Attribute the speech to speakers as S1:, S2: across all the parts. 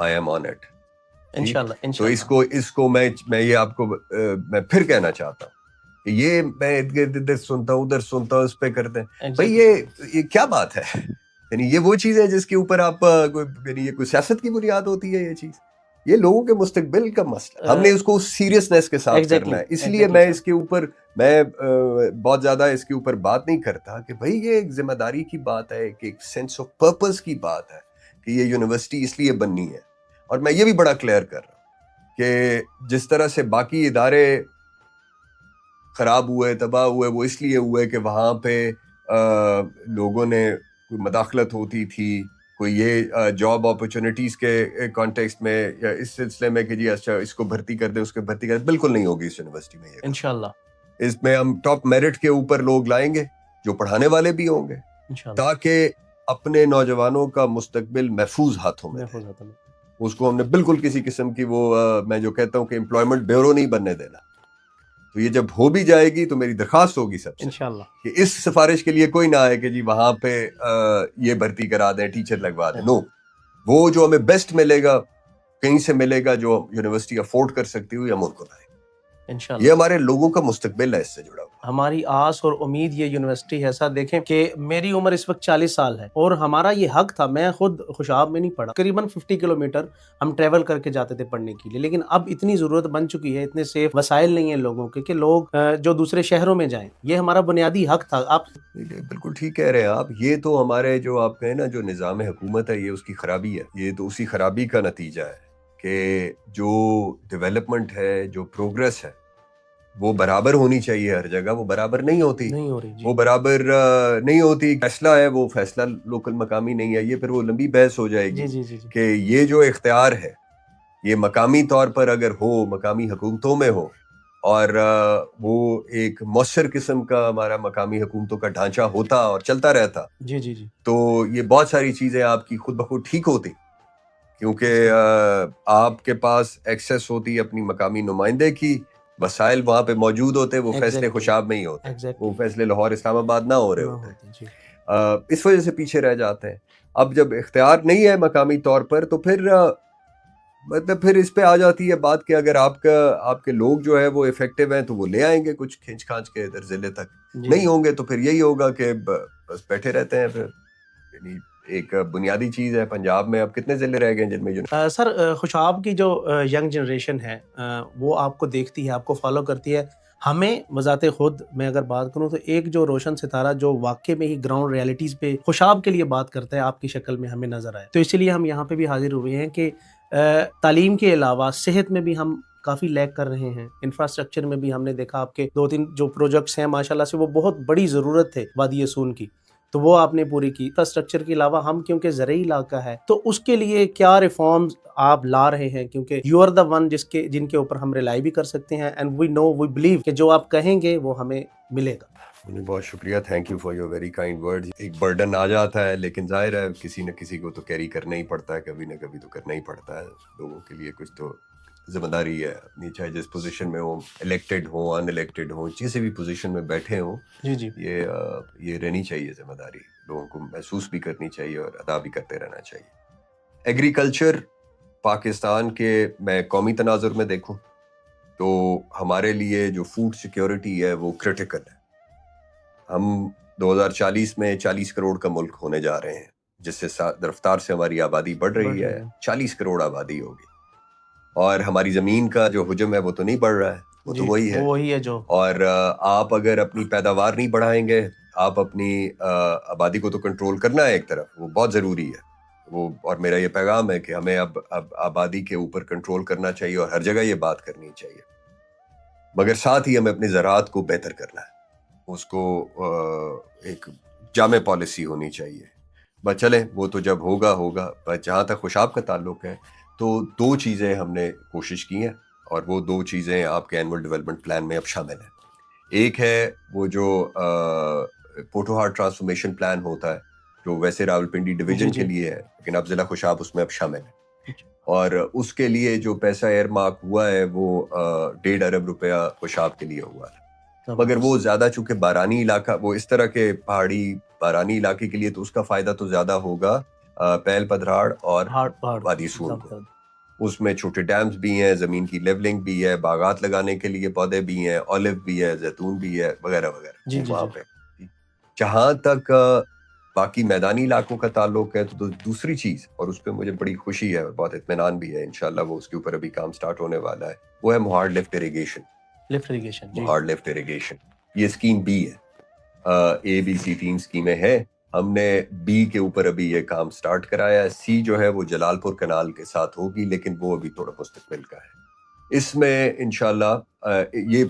S1: I am on it.
S2: انشاءاللہ
S1: تو اس کو میں یہ آپ کو میں پھر کہنا چاہتا ہوں کہ یہ میں ادھر سنتا ہوں ادھر سنتا ہوں اس پہ کرتے ہیں بھائی یہ کیا بات ہے؟ یعنی یہ وہ چیز ہے جس کے اوپر آپ یعنی یہ کوئی سیاست کی بنیاد ہوتی ہے؟ یہ چیز یہ لوگوں کے مستقبل کا مسئلہ، ہم نے اس کو سیریسنس کے ساتھ کرنا ہے. اس لیے میں اس کے اوپر میں بہت زیادہ اس کے اوپر بات نہیں کرتا کہ بھائی یہ ایک ذمہ داری کی بات ہے کہ ایک سینس آف پرپز کی بات ہے کہ یہ یونیورسٹی اس لیے بننی ہے. اور میں یہ بھی بڑا کلیئر کر رہا ہوں کہ جس طرح سے باقی ادارے خراب ہوئے تباہ ہوئے وہ اس لیے ہوئے کہ وہاں پہ لوگوں نے کوئی مداخلت ہوتی تھی، کوئی یہ جاب اپرچونٹیز کے کانٹیکسٹ میں یا اس سلسلے میں کہ جی اچھا اس کو بھرتی کر دیں اس کو بھرتی کر دیں، بالکل نہیں ہوگی اس یونیورسٹی میں. یہ
S2: انشاءاللہ
S1: اس میں ہم ٹاپ میرٹ کے اوپر لوگ لائیں گے جو پڑھانے والے بھی ہوں گے تاکہ اپنے نوجوانوں کا مستقبل محفوظ ہاتھوں میں رہے. اس کو ہم نے بالکل کسی قسم کی وہ میں جو کہتا ہوں کہ امپلائمنٹ بیورو نہیں بننے دینا. تو یہ جب ہو بھی جائے گی تو میری درخواست ہوگی سب سے
S2: انشاءاللہ
S1: کہ اس سفارش کے لیے کوئی نہ آئے کہ جی وہاں پہ یہ بھرتی کرا دیں ٹیچر لگوا دیں. نو، وہ جو ہمیں بیسٹ ملے گا کہیں سے ملے گا جو یونیورسٹی افورڈ کر سکتی ہوئی ہم ان کو لائیں.
S2: انشاءاللہ
S1: یہ ہمارے لوگوں کا مستقبل ہے اس سے جڑا ہوا.
S2: ہماری آس اور امید یہ یونیورسٹی ہے. سر دیکھیں کہ میری عمر اس وقت 40 سال ہے اور ہمارا یہ حق تھا. میں خود خوشاب میں نہیں پڑھا، تقریباً 50 کلومیٹر ہم ٹریول کر کے جاتے تھے پڑھنے کے لیے. لیکن اب اتنی ضرورت بن چکی ہے، اتنے سیف وسائل نہیں ہیں لوگوں کے کہ لوگ جو دوسرے شہروں میں جائیں. یہ ہمارا بنیادی حق تھا. آپ
S1: بالکل ٹھیک کہہ رہے ہیں آپ. یہ تو ہمارے جو آپ کہیں نا جو نظام حکومت ہے یہ اس کی خرابی ہے. یہ تو اسی خرابی کا نتیجہ ہے کہ جو ڈیولپمنٹ ہے جو پروگرس ہے وہ برابر ہونی چاہیے ہر جگہ، وہ برابر نہیں ہوتی.
S2: نہیں ہو رہی
S1: وہ برابر نہیں ہوتی. فیصلہ ہے وہ فیصلہ لوکل مقامی نہیں ہے. یہ پھر وہ لمبی بحث ہو جائے گی
S2: جی
S1: کہ یہ جو اختیار ہے یہ مقامی طور پر اگر ہو، مقامی حکومتوں میں ہو اور وہ ایک مؤثر قسم کا ہمارا مقامی حکومتوں کا ڈھانچہ ہوتا اور چلتا رہتا
S2: جی
S1: تو یہ بہت ساری چیزیں آپ کی خود بخود ٹھیک ہوتی، کیونکہ آپ کے پاس ایکسیس ہوتی اپنی مقامی نمائندے کی، وسائل وہاں پہ موجود ہوتے، وہ فیصلے خوشاب میں ہی ہوتے، وہ فیصلے لاہور اسلام آباد نہ ہو رہے ہوتے. اس وجہ سے پیچھے رہ جاتے ہیں. اب جب اختیار نہیں ہے مقامی طور پر تو پھر مطلب پھر اس پہ آ جاتی ہے بات کہ اگر آپ کے لوگ جو ہے وہ افیکٹو ہیں تو وہ لے آئیں گے کچھ کھینچ کھانچ کے ادھر ضلع تک. نہیں ہوں گے تو پھر یہی ہوگا کہ بس بیٹھے رہتے ہیں. پھر یعنی ایک بنیادی چیز ہے پنجاب میں اب کتنے ضلع رہ گئے جن میں
S2: سر خوشاب کی جو ینگ جنریشن ہے وہ آپ کو دیکھتی ہے، آپ کو فالو کرتی ہے. ہمیں بذات خود میں اگر بات کروں تو ایک جو روشن ستارہ جو واقع میں ہی گراؤنڈ ریالٹیز پہ خوشاب کے لیے بات کرتا ہے آپ کی شکل میں ہمیں نظر آئے. تو اسی لیے ہم یہاں پہ بھی حاضر ہوئے ہیں کہ تعلیم کے علاوہ صحت میں بھی ہم کافی لیک کر رہے ہیں. انفراسٹرکچر میں بھی ہم نے دیکھا آپ کے 2-3 جو پروجیکٹس ہیں ماشاءاللہ سے وہ بہت بڑی ضرورت تھے وادی سون کی، تو وہ آپ نے پوری کی. انفراسٹرکچر کے علاوہ ہم کیونکہ زرعی علاقہ ہے تو اس کے لیے کیا ریفارمز آپ لا رہے ہیں؟ کیونکہ یو آر دا ون جن کے اوپر ہم ریلائی بھی کر سکتے ہیں and we know we believe کہ جو آپ کہیں گے وہ ہمیں ملے گا.
S1: بہت شکریہ، thank you for your very kind word. ایک برڈن آ جاتا ہے لیکن ظاہر ہے کسی نہ کسی کو تو کیری کرنا ہی پڑتا ہے، کبھی نہ کبھی تو کرنا ہی پڑتا ہے. لوگوں کے لیے کچھ تو ذمہ داری ہے اپنی، چاہے جس پوزیشن میں ہوں، الیکٹڈ ہوں ان الیکٹڈ ہوں، کسی بھی پوزیشن میں بیٹھے ہوں. یہ رہنی چاہیے ذمہ داری، لوگوں کو محسوس بھی کرنی چاہیے اور ادا بھی کرتے رہنا چاہیے. ایگریکلچر پاکستان کے میں قومی تناظر میں دیکھوں تو ہمارے لیے جو فوڈ سیکیورٹی ہے وہ کرٹیکل ہے. ہم 2040 میں 40 کروڑ کا ملک ہونے جا رہے ہیں، جس سے رفتار سے ہماری آبادی بڑھ رہی ہے. 40 کروڑ آبادی ہوگی اور ہماری زمین کا جو حجم ہے وہ تو نہیں بڑھ رہا ہے، وہ تو وہی ہے جو. اور آپ اگر اپنی پیداوار نہیں بڑھائیں گے، آپ اپنی آبادی کو تو کنٹرول کرنا ہے ایک طرف، وہ بہت ضروری ہے وہ. اور میرا یہ پیغام ہے کہ ہمیں اب آبادی کے اوپر کنٹرول کرنا چاہیے اور ہر جگہ یہ بات کرنی چاہیے، مگر ساتھ ہی ہمیں اپنی زراعت کو بہتر کرنا ہے. اس کو ایک جامع پالیسی ہونی چاہیے. بس چلیں وہ تو جب ہوگا. بس جہاں تک خوشاب کا تعلق ہے تو 2 چیزیں ہم نے کوشش کی ہیں اور وہ 2 چیزیں آپ کے اینول ڈیولپمنٹ پلان میں اب شامل ہیں. ایک ہے وہ جو پوٹوہار ٹرانسفارمیشن پلان ہوتا ہے جو ویسے راولپنڈی ڈویژن کے لیے ہے لیکن اب ضلع خوشاب اس میں اب شامل ہے. اور اس کے لیے جو پیسہ ایئر مارک ہوا ہے وہ 1.5 ارب روپیہ خوشاب کے لیے ہوا ہے. مگر وہ زیادہ چونکہ بارانی علاقہ، وہ اس طرح کے پہاڑی بارانی علاقے کے لیے تو اس کا فائدہ تو زیادہ ہوگا پیل پدھراڑ اور وادی سون کو. اس میں چھوٹے ڈیمز بھی ہیں, زمین کی لیولنگ بھی ہے, باغات لگانے کے لیے پودے بھی ہیں, اولیو بھی ہے, زیتون بھی ہے, وغیرہ وغیرہ.
S2: جی جی
S1: وہاں
S2: جی
S1: پہ جہاں تک باقی میدانی علاقوں کا تعلق ہے تو دوسری چیز, اور اس پہ مجھے بڑی خوشی ہے اور بہت اطمینان بھی ہے, انشاءاللہ وہ اس کے اوپر ابھی کام سٹارٹ ہونے والا ہے, وہ ہے موہار لفٹ اریگیشن.
S2: لفٹ اریگیشن جی
S1: موہار لفٹ اریگیشن یہ اسکیم بی ہے. اے بی سی 3 اسکیمیں ہیں. ہم نے بی کے اوپر ابھی یہ کام سٹارٹ کرایا ہے. سی جو ہے وہ جلال پور کنال کے ساتھ ہوگی, لیکن وہ ابھی تھوڑا مستقبل کا ہے. اس میں انشاءاللہ یہ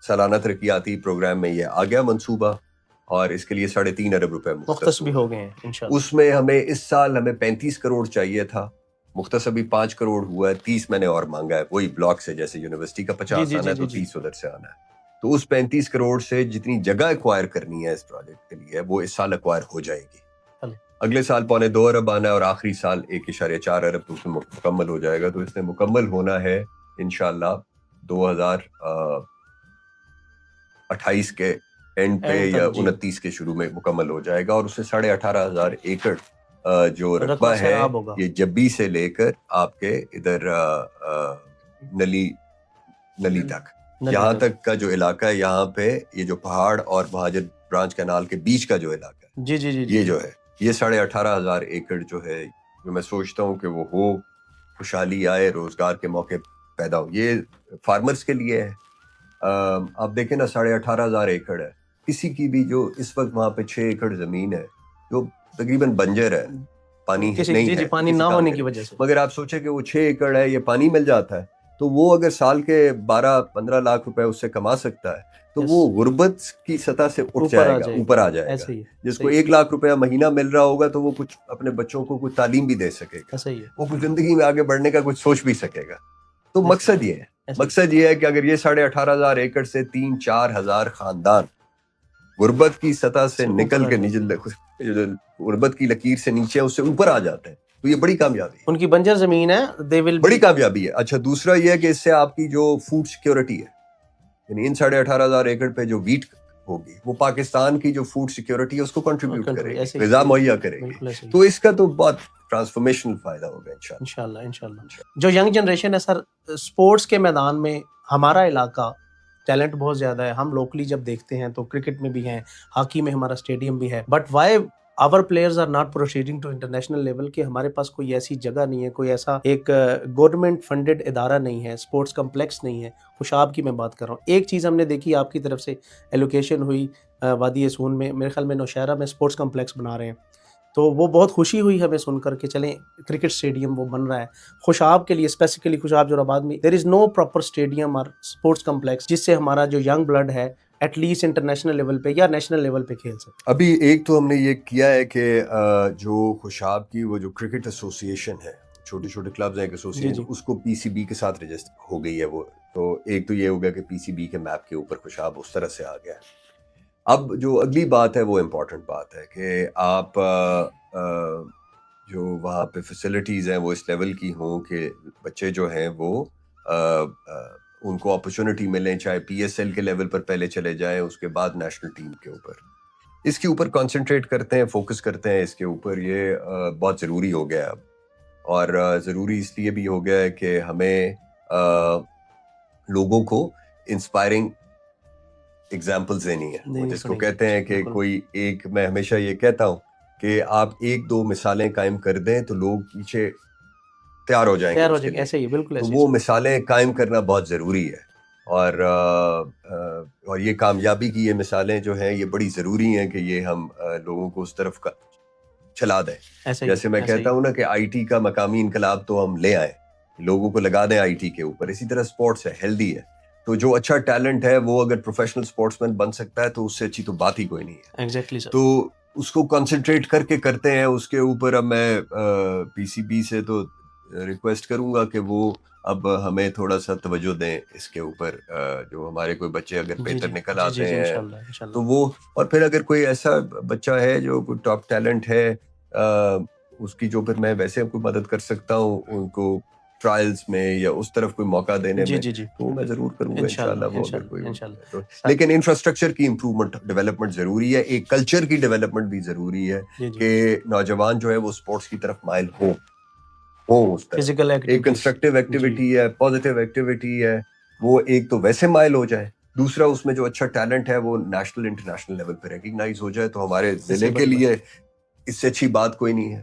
S1: سالانہ ترقیاتی پروگرام میں یہ آ گیا منصوبہ, اور اس کے لیے 3.5 ارب روپے
S2: مختص بھی ہو گئے ہیں انشاءاللہ.
S1: اس میں ہمیں اس سال ہمیں 35 کروڑ چاہیے تھا, مختص ابھی 5 کروڑ ہوا ہے. 30 میں نے اور مانگا ہے, وہی بلاک سے, جیسے یونیورسٹی کا 50 آنا ہے تو 30 ادھر سے آنا ہے. تو اس 35 کروڑ سے جتنی جگہ ایکوائر کرنی ہے اس پروجیکٹ کے لیے وہ اس سال ایکوائر ہو جائے گی. اگلے سال 2.25 ارب آنا ہے, اور آخری سال 1.4 ارب تو اس میں مکمل ہو جائے گا. تو اس نے مکمل ہونا ہے انشاءاللہ 2028 کے اینڈ پہ یا 29 کے شروع میں مکمل ہو جائے گا. اور اس سے 18,500 ایکڑ جو رقبہ ہے یہ جبی سے لے کر آپ کے ادھر نلی تک, یہاں تک کا جو علاقہ ہے, یہاں پہ یہ جو پہاڑ اور مہاجر برانچ کینال کے بیچ کا جو علاقہ ہے,
S2: جی جی جی
S1: یہ جو ہے یہ 18,500 ایکڑ جو ہے, جو میں سوچتا ہوں کہ وہ ہو, خوشحالی آئے, روزگار کے موقع پیدا ہو. یہ فارمرز کے لیے ہے. آپ دیکھیں نا 18,500 ایکڑ ہے, کسی کی بھی جو اس وقت وہاں پہ 6 ایکڑ زمین ہے جو تقریباً بنجر ہے, پانی نہیں ہے,
S2: پانی نہ ہونے کی وجہ سے.
S1: مگر آپ سوچیں کہ وہ 6 ایکڑ ہے, یہ پانی مل جاتا ہے تو وہ اگر سال کے 12-15 لاکھ روپے اس سے کما سکتا ہے تو وہ غربت کی سطح سے اٹھ جائے گا, اوپر آ جائے گا. جس کو 1 لاکھ روپیہ مہینہ مل رہا ہوگا تو وہ کچھ اپنے بچوں کو کچھ تعلیم بھی دے سکے گا, وہ کچھ زندگی میں آگے بڑھنے کا کچھ سوچ بھی سکے گا. تو مقصد یہ ہے کہ اگر یہ 18,500 ایکڑ سے 3-4 ہزار خاندان غربت کی سطح سے نکل کے غربت کی لکیر سے نیچے اس سے اوپر آ جاتے ہیں تو یہ بڑی کامیابی ہے.
S2: ان کی بنجر زمین ہے,
S1: بڑی کامیابی ہے. اچھا دوسرا یہ ہے کہ اس سے آپ کی جو فوڈ سیکیورٹی ہے, یعنی ان 18,500 ایکڑ پہ جو ویٹ ہوگی وہ پاکستان کی جو فوڈ سیکیورٹی ہے اس کو کنٹریبیوٹ کرے گی, غذا مہیا کرے گی. تو اس کا تو بہت ٹرانسفارمیشنل فائدہ ہوگا
S2: انشاءاللہ. جو ینگ جنریشن ہے سر, سپورٹس کے میدان میں ہمارا علاقہ ٹیلنٹ بہت زیادہ ہے. ہم لوکلی جب دیکھتے ہیں تو کرکٹ میں بھی ہیں, ہاکی میں ہمارا اسٹیڈیم بھی ہے, but why our players are not proceeding to international level کہ ہمارے پاس کوئی ایسی جگہ نہیں ہے, کوئی ایسا ایک گورنمنٹ فنڈڈ ادارہ نہیں ہے, سپورٹس کمپلیکس نہیں ہے. خوشاب کی میں بات کر رہا ہوں. ایک چیز ہم نے دیکھی آپ کی طرف سے ایلوکیشن ہوئی وادی سون میں, میرے خیال میں نوشہرہ میں سپورٹس کمپلیکس بنا رہے ہیں, تو وہ بہت خوشی ہوئی ہمیں سن کر کے چلیں کرکٹ اسٹیڈیم وہ بن رہا ہے. خوشاب کے لیے اسپیسیفکلی خوشاب جوراباد میں دیر از نو پراپر اسٹیڈیم اور اسپورٹس کمپلیکس جس سے ہمارا جو ینگ بلڈ ہے ایٹ لیسٹ انٹرنیشنل لیول پہ یا نیشنل لیول پہ کھیل سکتے.
S1: ابھی ایک تو ہم نے یہ کیا ہے کہ جو خوشاب کی وہ جو کرکٹ ایسوسیشن ہے, چھوٹے چھوٹے کلبز ہیں ایک ایسوسیشن, اس کو پی سی بی کے ساتھ رجسٹر ہو گئی ہے وہ. تو ایک تو یہ ہو گیا کہ پی سی بی کے میپ کے اوپر خوشاب اس طرح سے آ گیا ہے. اب جو اگلی بات ہے وہ امپورٹنٹ بات ہے کہ آپ جو وہاں پہ فیسلٹیز ہیں وہ اس لیول کی ہوں کہ بچے جو ہیں وہ ان کو اپرچونٹی ملیں, چاہے پی ایس ایل کے لیول پر پہلے چلے جائیں, اس کے بعد نیشنل ٹیم کے اوپر. اس کے اوپر کانسنٹریٹ کرتے ہیں, فوکس کرتے ہیں اس کے اوپر. یہ بہت ضروری ہو گیا ہے اب, اور ضروری اس لیے بھی ہو گیا ہے کہ ہمیں لوگوں کو انسپائرنگ ایگزامپلز دینی ہے, جس کو کہتے ہیں کہ کوئی ایک, میں ہمیشہ یہ کہتا ہوں کہ آپ 1-2 مثالیں قائم کر دیں تو لوگ پیچھے تیار ہو جائیں گے.
S2: ایسے ہی بالکل,
S1: تو وہ مثالیں قائم کرنا بہت ضروری ہے, اور یہ کامیابی کی یہ مثالیں جو ہیں یہ بڑی ضروری ہیں کہ یہ ہم لوگوں کو اس طرف چلا دیں. جیسے میں کہتا ہوں نا کہ آئی ٹی کا مقامی انقلاب تو ہم لے آئیں, لوگوں کو لگا دیں آئی ٹی کے اوپر. اسی طرح سپورٹس ہے, ہیلدی ہے, تو جو اچھا ٹیلنٹ ہے وہ اگر پروفیشنل سپورٹس مین بن سکتا ہے تو اس سے اچھی تو بات ہی کوئی نہیں ہے.
S2: ایگزیکٹلی سر.
S1: تو اس کو کنسنٹریٹ کر کے کرتے ہیں اس کے اوپر. اب میں پی سی بی سے تو ریکویسٹ کروں گا کہ وہ اب ہمیں تھوڑا سا توجہ دیں اس کے اوپر. جو ہمارے کوئی بچے اگر بہتر نکل آتے ہیں تو وہ, اور پھر اگر کوئی ایسا بچہ ہے جو کوئی ٹاپ ٹیلنٹ ہے, اس کی جو پھر میں ویسے کوئی مدد کر سکتا ہوں ان کو ٹرائلز میں یا اس طرف کوئی موقع دینے میں, تو میں ضرور کروں گا انشاءاللہ. وہ اگر کوئی, لیکن انفراسٹرکچر کی امپروومنٹ, ڈیولپمنٹ ضروری ہے. ایک کلچر کی ڈیولپمنٹ بھی ضروری ہے کہ نوجوان جو ہے وہ سپورٹس کی طرف مائل ہو. ہوں اس طرح.
S2: فزیکل
S1: ایک
S2: ایکٹیویٹیز.
S1: کنسٹرکٹیو ایکٹیویٹی ہے, پازیٹیو ایکٹیویٹی ہے, وہ ایک تو ویسے مائل ہو جائے, دوسرا اس میں جو اچھا ٹیلنٹ ہے وہ نیشنل انٹرنیشنل لیول پہ ریکگنائز ہو جائے. تو ہمارے ضلع کے لیے اس سے اچھی بات کوئی نہیں ہے,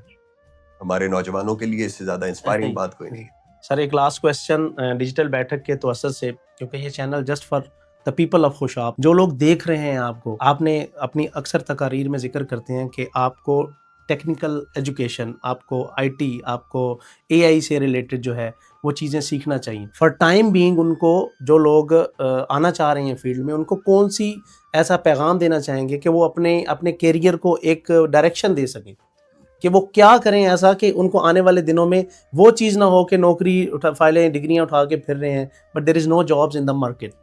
S1: ہمارے نوجوانوں کے لیے اس سے زیادہ انسپائرنگ بات کوئی نہیں ہے.
S2: سر ایک لاسٹ کویسچن ڈیجیٹل بیٹھک کے توسط سے, کیونکہ یہ channel just for the people of Khushab, جو لوگ دیکھ رہے ہیں آپ کو, آپ نے اپنی اکثر تقاریر میں ذکر کرتے ہیں کہ آپ کو ٹیکنیکل ایجوکیشن, آپ کو آئی ٹی, آپ کو اے آئی سے ریلیٹڈ جو ہے وہ چیزیں سیکھنا چاہیے. فار ٹائم بینگ ان کو, جو لوگ آنا چاہ رہے ہیں فیلڈ میں, ان کو کون سی ایسا پیغام دینا چاہیں گے کہ وہ اپنے کیریئر کو ایک ڈائریکشن دے سکیں, کہ وہ کیا کریں ایسا کہ ان کو آنے والے دنوں میں وہ چیز نہ ہو کہ نوکری فائلیں ڈگریاں اٹھا کے پھر رہے ہیں but there is no jobs in the market.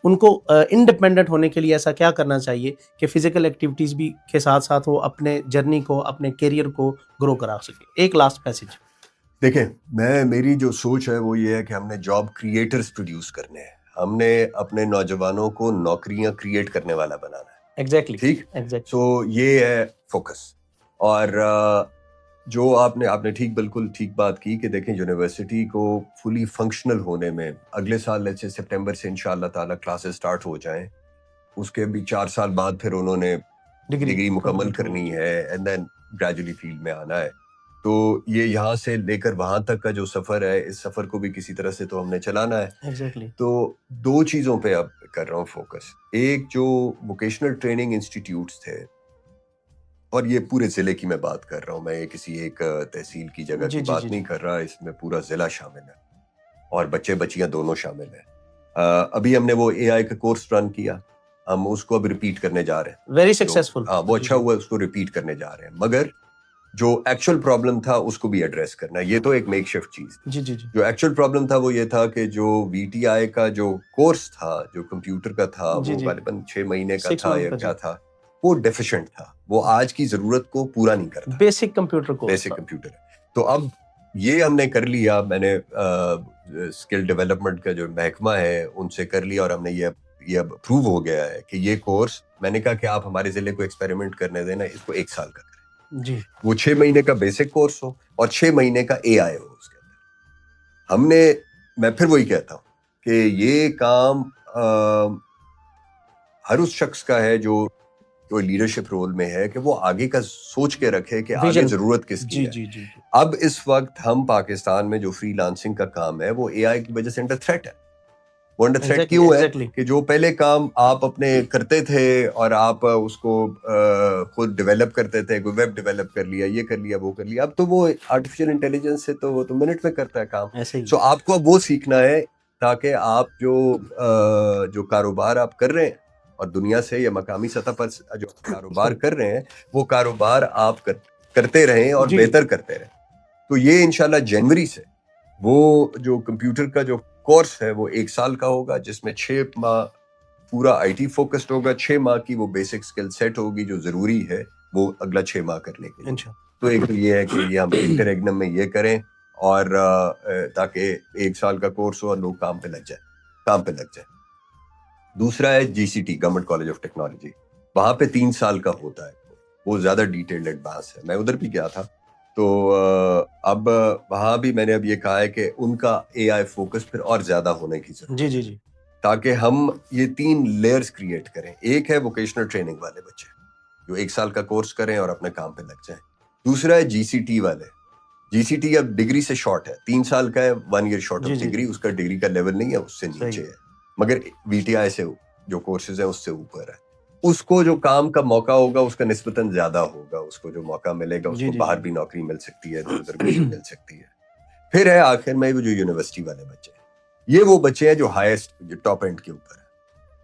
S2: ان کو انڈیپینڈنٹ ہونے کے لیے ایسا کیا کرنا چاہیے کہ فزیکل ایکٹیویٹیز بھی کے ساتھ ساتھ وہ اپنے جرنی کو, اپنے کیریئر کو گرو کرا سکے. ایک لاسٹ میسج.
S1: دیکھیں, میری جو سوچ ہے وہ یہ ہے کہ ہم نے جاب کریٹرز پروڈیوس کرنے ہیں, ہم نے اپنے نوجوانوں کو نوکریاں کریٹ کرنے والا بنانا ہے.
S2: ایگزیکٹلی,
S1: ٹھیک, سو یہ ہے فوکس. اور جو آپ نے ٹھیک, بالکل ٹھیک بات کی کہ دیکھیں یونیورسٹی کو فلی فنکشنل ہونے میں اگلے سال سے سپٹمبر سے انشاءاللہ تعالی کلاسز سٹارٹ ہو جائیں, اس کے بھی 4 سال بعد پھر انہوں نے ڈگری مکمل کرنی ہے اینڈ دین گریجولی فیلڈ میں آنا ہے. تو یہ یہاں سے لے کر وہاں تک کا جو سفر ہے, اس سفر کو بھی کسی طرح سے تو ہم نے چلانا ہے.
S2: ایگزیکٹلی.
S1: تو 2 چیزوں پہ اب کر رہا ہوں فوکس. ایک جو ووکیشنل ٹریننگ انسٹیٹیوٹس تھے, اور یہ پورے ضلع کی میں بات کر رہا ہوں, میں کسی ایک تحصیل کی جگہ کی بات نہیں کر رہا, اس میں پورا ضلع شامل ہے اور بچے بچیاں دونوں شامل ہیں. ابھی ہم نے وہ اے آئی کا کورس رن کیا, ہم اس کو اب ریپیٹ کرنے جا رہے ہیں.
S2: Very successful.
S1: ہاں, وہ اچھا ہوا, اس کو ریپیٹ کرنے جا رہے ہیں, مگر جو ایکچوئل پرابلم تھا اس کو بھی ایڈریس کرنا ہے. یہ تو ایک میک شفٹ چیز. جو ایکچوئل پرابلم تھا وہ یہ تھا کہ جو وی ٹی آئی کا جو کورس تھا, جو کمپیوٹر کا تھا, وہ غالباً 6 مہینے کا تھا یا کیا تھا, وہ ڈیفیشنٹ تھا, وہ آج کی ضرورت کو پورا نہیں کرتا.
S2: بیسک کمپیوٹر کو,
S1: بیسک کمپیوٹر. تو اب یہ ہم نے کر لیا, میں نے اسکل ڈیولپمنٹ کا جو محکمہ ہے ان سے کر لیا, اور ہم نے یہ اب اپروو ہو گیا ہے کہ یہ کورس, میں نے کہا کہ آپ ہمارے ضلع کو ایکسپیریمنٹ کرنے دینا, اس کو 1 سال کا کریں.
S2: جی,
S1: وہ 6 مہینے کا بیسک کورس ہو اور 6 مہینے کا اے آئی ہو اس کے اندر. ہم نے, میں پھر وہی کہتا ہوں کہ یہ کام ہر اس شخص کا ہے جو لیڈرشپ رول میں ہے, کہ وہ آگے کا سوچ کے رکھے کہ آگے ضرورت کس کی ہے. اب اس وقت ہم پاکستان میں جو فری لانسنگ کا کام ہے وہ اے آئی کی وجہ سے انڈر تھریٹ ہے. وہ انڈر تھریٹ کیوں ہے کہ جو پہلے کام آپ اپنے کرتے تھے اور آپ اس کو خود ڈیولپ کرتے تھے, کوئی ویب ڈیولپ کر لیا, یہ کر لیا, وہ کر لیا, اب تو وہ آرٹیفیشل انٹیلیجنس سے تو وہ تو منٹ میں کرتا ہے کام. سو آپ کو اب وہ سیکھنا ہے تاکہ آپ جو کاروبار آپ کر رہے ہیں اور دنیا سے یا مقامی سطح پر جو کاروبار کر رہے ہیں, وہ کاروبار آپ کرتے رہیں اور بہتر کرتے رہیں. تو یہ انشاءاللہ جنوری سے وہ جو کمپیوٹر کا جو کورس ہے وہ 1 سال کا ہوگا, جس میں 6 ماہ پورا آئی ٹی فوکسڈ ہوگا, 6 ماہ کی وہ بیسک سکل سیٹ ہوگی جو ضروری ہے وہ اگلا 6 ماہ کرنے کے لیے. تو ایک تو یہ ہے کہ یہ ہم انٹر ایگنم میں یہ کریں, اور تاکہ 1 سال کا کورس ہو اور لوگ کام پہ لگ جائیں. دوسرا ہے G C T, government college of technology, وہاں پہ 3 سال کا ہوتا ہے, وہ زیادہ ڈیٹیلڈ ایڈوانس ہے. میں ادھر بھی گیا تھا, تو اب وہاں بھی میں نے اب یہ کہا ہے کہ ان کا اے آئی فوکس پھر اور زیادہ ہونے کی ضرورت ہے, تاکہ ہم یہ 3 لیئرز کریٹ کریں. ایک ہے ووکیشنل ٹریننگ والے بچے جو 1 سال کا کورس کریں اور اپنے کام پہ لگ جائیں. دوسرا ہے جی سی ٹی والے. جی سی ٹی اب ڈگری سے شارٹ ہے, 3 سال کا ہے, 1 ایئر شارٹ آف ڈگری, اس کا ڈگری کا لیول نہیں ہے, اس سے نیچے ہے, مگر وی ٹی آئی سے جو کورسز ہیں اس سے اوپر ہے. اس کو جو کام کا موقع ہوگا اس کا نسبتاً زیادہ ہوگا, اس کو جو موقع ملے گا اس کو باہر بھی نوکری مل سکتی ہے, ادھر بھی مل سکتی ہے. پھر ہے آخر میں وہ جو یونیورسٹی والے بچے ہیں, یہ وہ بچے ہیں جو ہائیسٹ, جو ٹاپ اینڈ کے اوپر ہے,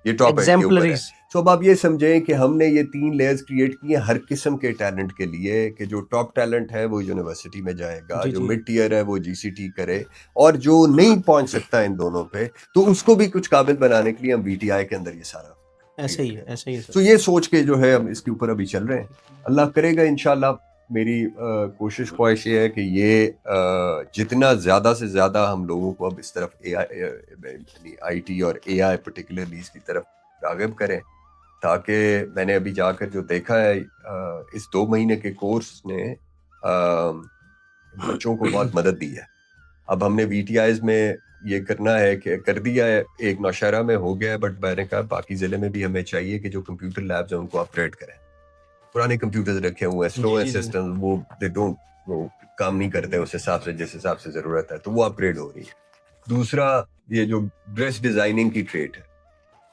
S1: یہ ٹاپ اینڈ کے اوپر ہے. تو اب آپ یہ سمجھیں کہ ہم نے یہ 3 لیئرز کریٹ کی ہیں ہر قسم کے ٹیلنٹ کے لیے, کہ جو ٹاپ ٹیلنٹ ہے وہ یونیورسٹی میں جائے گا, جو مڈ ٹیئر ہے وہ جی سی ٹی کرے, اور جو نہیں پہنچ سکتا ان دونوں پہ تو اس کو بھی کچھ قابل بنانے کے لیے ہم وی ٹی آئی کے اندر یہ سارا ایسے ہی ہے. تو یہ سوچ کے جو ہے ہم اس کے اوپر ابھی چل رہے ہیں, اللہ کرے گا انشاءاللہ. میری کوشش خواہش یہ ہے کہ یہ جتنا زیادہ سے زیادہ ہم لوگوں کو اب اس طرف آئی ٹی اور اے آئی پرٹیکولرلی اس کی طرف راغب کریں, تاکہ میں نے ابھی جا کر جو دیکھا ہے اس 2 مہینے کے کورس نے بچوں کو بہت مدد دی ہے. اب ہم نے وی ٹی آئیز میں یہ کرنا ہے کہ کر دیا ہے, ایک نوشہرہ میں ہو گیا ہے, بٹ میں نے کہا باقی ضلع میں بھی ہمیں چاہیے کہ جو کمپیوٹر لیبز ہیں ان کو اپگریڈ کریں. پرانے کمپیوٹرز رکھے ہوئے ہیں, سلو ہیں سسٹم, وہ کام نہیں کرتے اس حساب سے جس حساب سے ضرورت ہے, تو وہ اپگریڈ ہو رہی ہے. دوسرا یہ جو ڈریس ڈیزائننگ کی ٹریٹ ہے,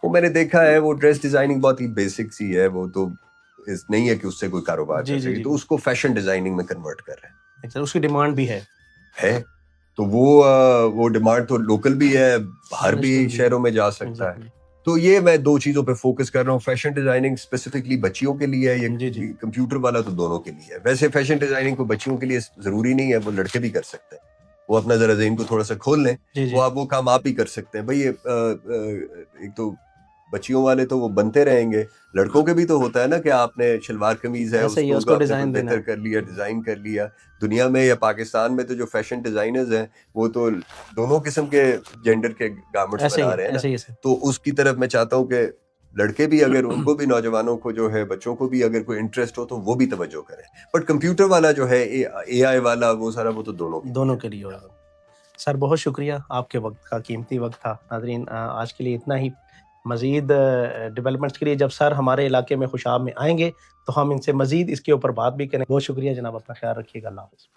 S1: وہ میں نے دیکھا ہے, وہ ڈریس ڈیزائننگ بہت ہی بیسک سی ہے, وہ تو نہیں ہے کہ اس سے کوئی کاروبار کر سکے, تو اس کو فیشن ڈیزائننگ میں کنورٹ کر رہے ہیں.
S2: اس کی ڈیمانڈ بھی ہے,
S1: تو وہ ڈیمانڈ تو لوکل بھی ہے, باہر بھی شہروں میں جا سکتا ہے. تو یہ میں دو چیزوں پہ فوکس کر رہا ہوں. فیشن ڈیزائننگ اسپیسیفکلی بچیوں کے لیے ہے, یہ کمپیوٹر والا تو دونوں کے لیے ہے. ویسے فیشن ڈیزائننگ کو بچیوں کے لیے ضروری نہیں ہے, وہ لڑکے بھی کر سکتے ہیں. وہ اپنا ذرا ذہن کو تھوڑا سا کھول لیں, وہ کام آپ ہی کر سکتے ہیں. بھائی ایک تو بچیوں والے تو وہ بنتے رہیں گے, لڑکوں کے بھی تو ہوتا ہے نا کہ آپ نے شلوار قمیض ہے اس کو آپ نے بہتر کر لیا, ڈیزائن کر لیا. دنیا میں یا پاکستان میں تو جو فیشن ڈیزائنرز ہیں وہ تو دونوں قسم کے جینڈر کے گارمنٹس بنا رہے ہیں نا. تو اس کی طرف میں چاہتا ہوں کہ لڑکے بھی اگر ان کو بھی, نوجوانوں کو جو ہے, بچوں کو بھی اگر کوئی انٹرسٹ ہو تو وہ بھی توجہ کریں. بٹ کمپیوٹر والا جو ہے, اے آئی والا, وہ سارا وہ تو دونوں کے لیے ہوگا.
S2: سر بہت شکریہ, آپ کے وقت کا قیمتی وقت تھا. ناظرین آج کے لیے اتنا ہی. مزید ڈیولپمنٹس کے لیے جب سر ہمارے علاقے میں خوشاب میں آئیں گے تو ہم ان سے مزید اس کے اوپر بات بھی کریں. بہت شکریہ جناب, اپنا خیال رکھیے گا. اللہ حافظ.